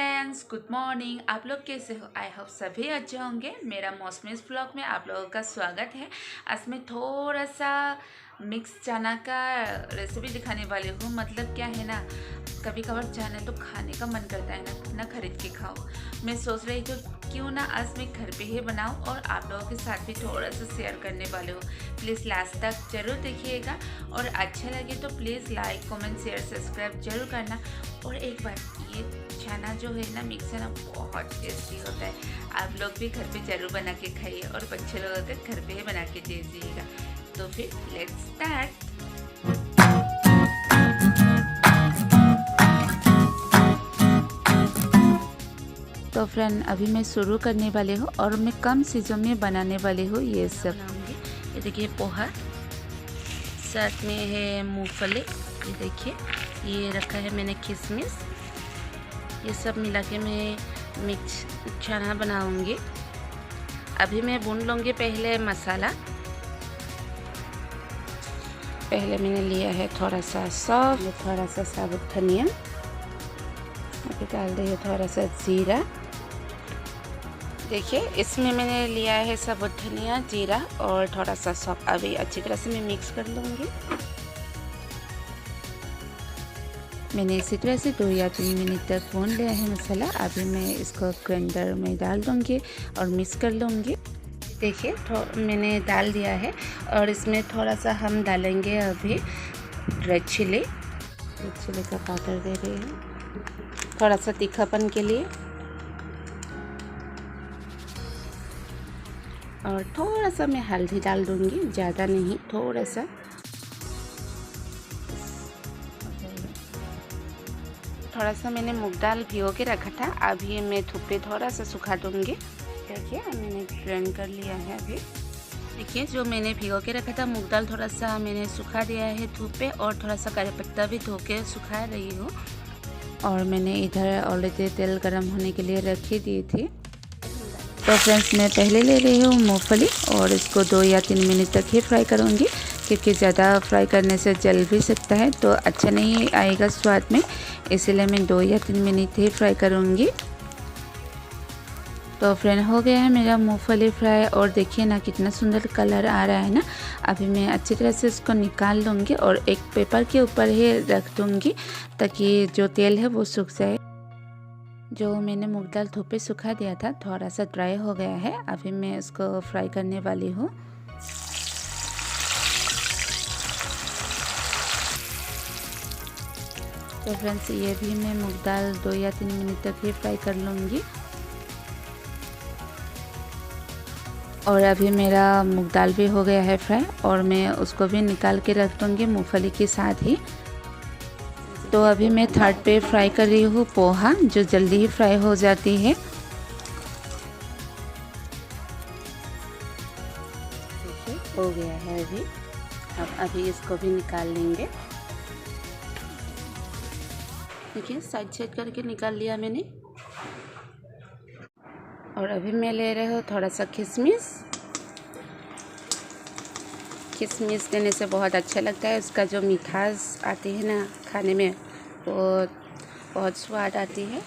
Friends, good morning. आप लोग कैसे हो? आई होप सभी अच्छे होंगे। मेरा मौसमी ब्लॉग में आप लोगों का स्वागत है। आज मैं थोड़ा सा मिक्स चना का रेसिपी दिखाने वाली हूँ। मतलब क्या है ना, कभी कभार चना तो खाने का मन करता है ना खरीद के खाओ। मैं सोच रही थी क्यों ना आज मैं घर पे ही बनाऊँ और आप लोगों के साथ भी थोड़ा सा शेयर करने वाले हूँ। प्लीज़ लास्ट तक ज़रूर देखिएगा और अच्छा लगे तो please like comment share subscribe जरूर करना। और एक बार ये चना जो है ना मिक्स है ना, बहुत टेस्टी होता है। आप लोग भी घर पे ज़रूर बना के खाइए और बच्चे लोगों को घर पे ही बना के दे दीजिएगा। तो फिर लेट्स स्टार्ट। तो फ्रेंड अभी मैं शुरू करने वाली हूँ और मैं कम चीज़ों में बनाने वाली हूँ। ये सब बनाऊंगी। ये देखिए पोहा, साथ में है मूंगफली, ये देखिए ये रखा है मैंने किशमिश। ये सब मिला के मैं मिक्स चना बनाऊंगी। अभी मैं भून लूँगी पहले मसाला। पहले मैंने लिया है थोड़ा सा सौंफ, थोड़ा सा साबुत धनिया, अभी डाल दिए थोड़ा सा जीरा। देखिए इसमें मैंने लिया है साबुत धनिया, जीरा और थोड़ा सा सौंफ। अभी अच्छी तरह से मैं मिक्स कर लूँगी। मैंने इसी तरह से 2 या 3 मिनट तक भून लिया है मसाला। अभी मैं इसको ग्राइंडर में डाल दूँगी और मिक्स कर लूँगी। देखिए मैंने डाल दिया है और इसमें थोड़ा सा हम डालेंगे अभी रेड चिली का पाउडर दे रही हूँ थोड़ा सा तीखापन के लिए, और थोड़ा सा मैं हल्दी डाल दूँगी, ज़्यादा नहीं, थोड़ा सा। थोड़ा सा मैंने मूंग दाल भिगो के रखा था, अभी मैं धूप पे थोड़ा सा सुखा दूँगी। देखिए मैंने ग्राइंड कर लिया है। अभी देखिए जो मैंने भिगो के रखा था मूंग दाल, थोड़ा सा मैंने सुखा दिया है धूप पे, और थोड़ा सा करी पत्ता भी धो के सुखा रही हूँ। और मैंने इधर ऑलरेडी तेल गरम होने के लिए रख ही दी थी। तो फ्रेंड्स मैं पहले ले रही हूँ मूंगफली और इसको 2 या 3 मिनट तक ही फ्राई करूँगी, क्योंकि ज़्यादा फ्राई करने से जल भी सकता है तो अच्छा नहीं आएगा स्वाद में। इसीलिए मैं 2 या 3 मिनट ही फ्राई करूँगी। तो फ्रेंड हो गया है मेरा मूंगफली फ्राई, और देखिए ना कितना सुंदर कलर आ रहा है ना। अभी मैं अच्छी तरह से इसको निकाल लूँगी और एक पेपर के ऊपर ही रख दूँगी ताकि जो तेल है वो सूख जाए। जो मैंने मूंग दाल धूप पे सुखा दिया था थोड़ा सा ड्राई हो गया है। अभी मैं इसको फ्राई करने वाली हूँ। तो फ्रेंड्स ये भी मैं मूंग दाल 2 या 3 मिनट तक ही फ्राई कर लूँगी। और अभी मेरा मूंग दाल भी हो गया है फ्राई, और मैं उसको भी निकाल के रख दूँगी मूंगफली के साथ ही। तो अभी मैं थर्ड पे फ्राई कर रही हूँ पोहा, जो जल्दी ही फ्राई हो जाती है। हो गया है अभी। अब अभी इसको भी निकाल लेंगे। देखिए साइड साइड करके निकाल लिया मैंने। और अभी मैं ले रही हूँ थोड़ा सा किशमिश। किशमिश देने से बहुत अच्छा लगता है, उसका जो मिठास आती है ना खाने में, वो बहुत स्वाद आती है।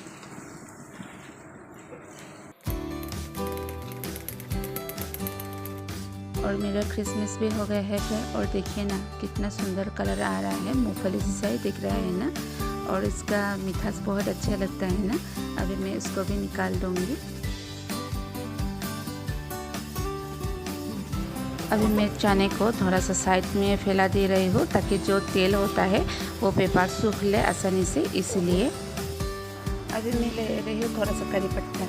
और मेरा किशमिश भी हो गया है फ्राई, और देखिए ना कितना सुंदर कलर आ रहा है, मूंगफली जैसा ही दिख रहा है ना, और इसका मिठास बहुत अच्छा लगता है ना। अभी मैं इसको भी निकाल दूँगी। अभी मैं चने को थोड़ा सा साइड में फैला दे रही हूँ ताकि जो तेल होता है वो पेपर सूख ले आसानी से, इसलिए। अभी मैं ले रही हूँ थोड़ा सा करी पत्ता।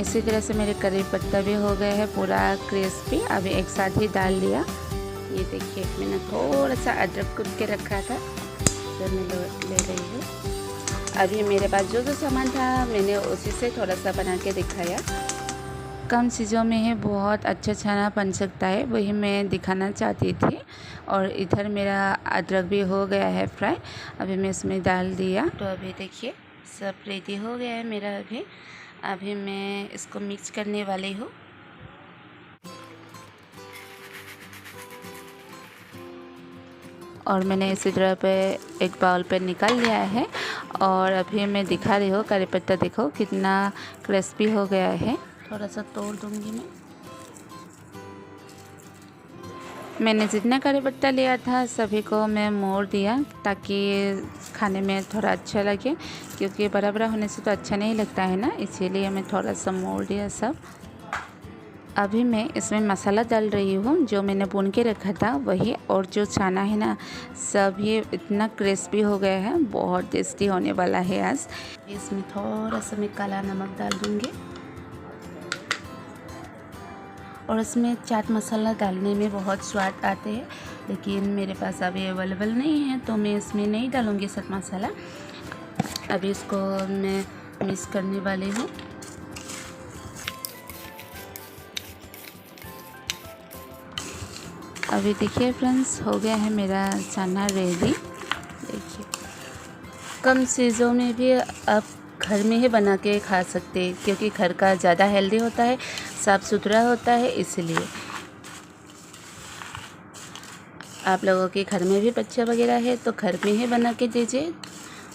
इसी तरह से मेरे करी पत्ता भी हो गया है पूरा क्रिस्पी। अभी एक साथ ही डाल दिया। ये देखिए मैंने थोड़ा सा अदरक कूट के रखा था जो मैं ले रही हूँ। अभी मेरे पास जो सामान था मैंने उसी से थोड़ा सा बना के दिखाया। कम चीज़ों में ही बहुत अच्छा खाना बन सकता है, वही मैं दिखाना चाहती थी। और इधर मेरा अदरक भी हो गया है फ्राई, अभी मैं इसमें डाल दिया। तो अभी देखिए सब रेडी हो गया है मेरा। अभी मैं इसको मिक्स करने वाली हूँ। और मैंने इसी तरह पे एक बाउल पे निकाल लिया है। और अभी मैं दिखा रही हूँ करी पत्ता, देखो कितना क्रिस्पी हो गया है। थोड़ा सा तोड़ दूँगी मैंने जितना करी पत्ता लिया था सभी को मैं मोड़ दिया ताकि खाने में थोड़ा अच्छा लगे, क्योंकि बड़ा बड़ा होने से तो अच्छा नहीं लगता है ना, इसीलिए मैं थोड़ा सा मोड़ दिया सब। अभी मैं इसमें मसाला डाल रही हूँ जो मैंने भून के रखा था वही, और जो चना है ना सब ये इतना क्रिस्पी हो गया है, बहुत टेस्टी होने वाला है आज। इसमें थोड़ा सा मैं काला नमक डाल दूँगी, और इसमें चाट मसाला डालने में बहुत स्वाद आते हैं, लेकिन मेरे पास अभी अवेलेबल नहीं है तो मैं इसमें नहीं डालूँगी चाट मसाला। अभी इसको मैं मिक्स करने वाली हूँ। अभी देखिए फ्रेंड्स, हो गया है मेरा चना रेडी। देखिए कम चीज़ों में भी आप घर में ही बना के खा सकते हैं, क्योंकि घर का ज़्यादा हेल्दी होता है, साफ़ सुथरा होता है, इसलिए आप लोगों के घर में भी बच्चा वगैरह है तो घर में ही बना के दीजिए,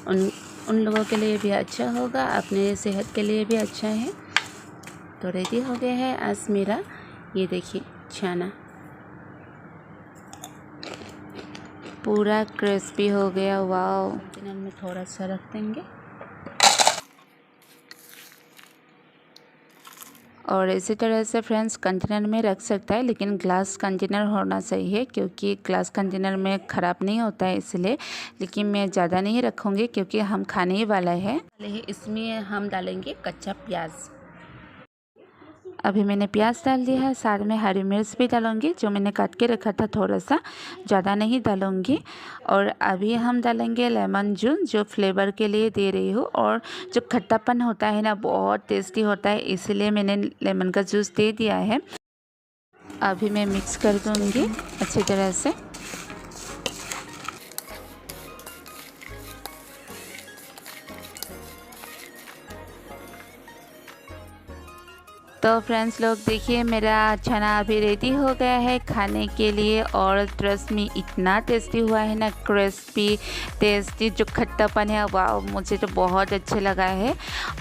उन लोगों के लिए भी अच्छा होगा, अपने सेहत के लिए भी अच्छा है। तो रेडी हो गया है आज मेरा, ये देखिए चना पूरा क्रिस्पी हो गया। वाओ, कंटेनर में थोड़ा सा रख देंगे, और इसी तरह से फ्रेंड्स कंटेनर में रख सकता है, लेकिन ग्लास कंटेनर होना चाहिए, क्योंकि ग्लास कंटेनर में ख़राब नहीं होता है इसलिए। लेकिन मैं ज़्यादा नहीं रखूँगी क्योंकि हम खाने ही वाला है। इसमें हम डालेंगे कच्चा प्याज। अभी मैंने प्याज डाल दिया है, साथ में हरी मिर्च भी डालूँगी जो मैंने काट के रखा था, थोड़ा सा, ज़्यादा नहीं डालूँगी। और अभी हम डालेंगे लेमन जूस, जो फ्लेवर के लिए दे रही हूँ, और जो खट्टापन होता है ना बहुत टेस्टी होता है, इसलिए मैंने लेमन का जूस दे दिया है। अभी मैं मिक्स कर दूँगी अच्छी तरह से। तो फ्रेंड्स लोग देखिए मेरा चना अभी रेडी हो गया है खाने के लिए, और ट्रस्ट में इतना टेस्टी हुआ है ना, क्रिस्पी टेस्टी, जो खट्टापन है वाह, मुझे तो बहुत अच्छा लगा है।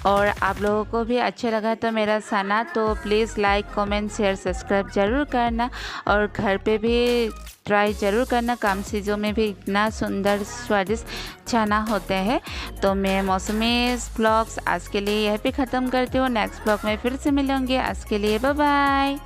और आप लोगों को भी अच्छा लगा तो मेरा चना, तो please like comment share subscribe ज़रूर करना, और घर पे भी ट्राई ज़रूर करना। कम चीज़ों में भी इतना सुंदर स्वादिष्ट चना होते हैं। तो मैं मौसमी ब्लॉग्स आज के लिए यहीं पे ख़त्म करती हूँ, नेक्स्ट ब्लॉग में फिर से मिलूँगी। आज के लिए बाय बाय।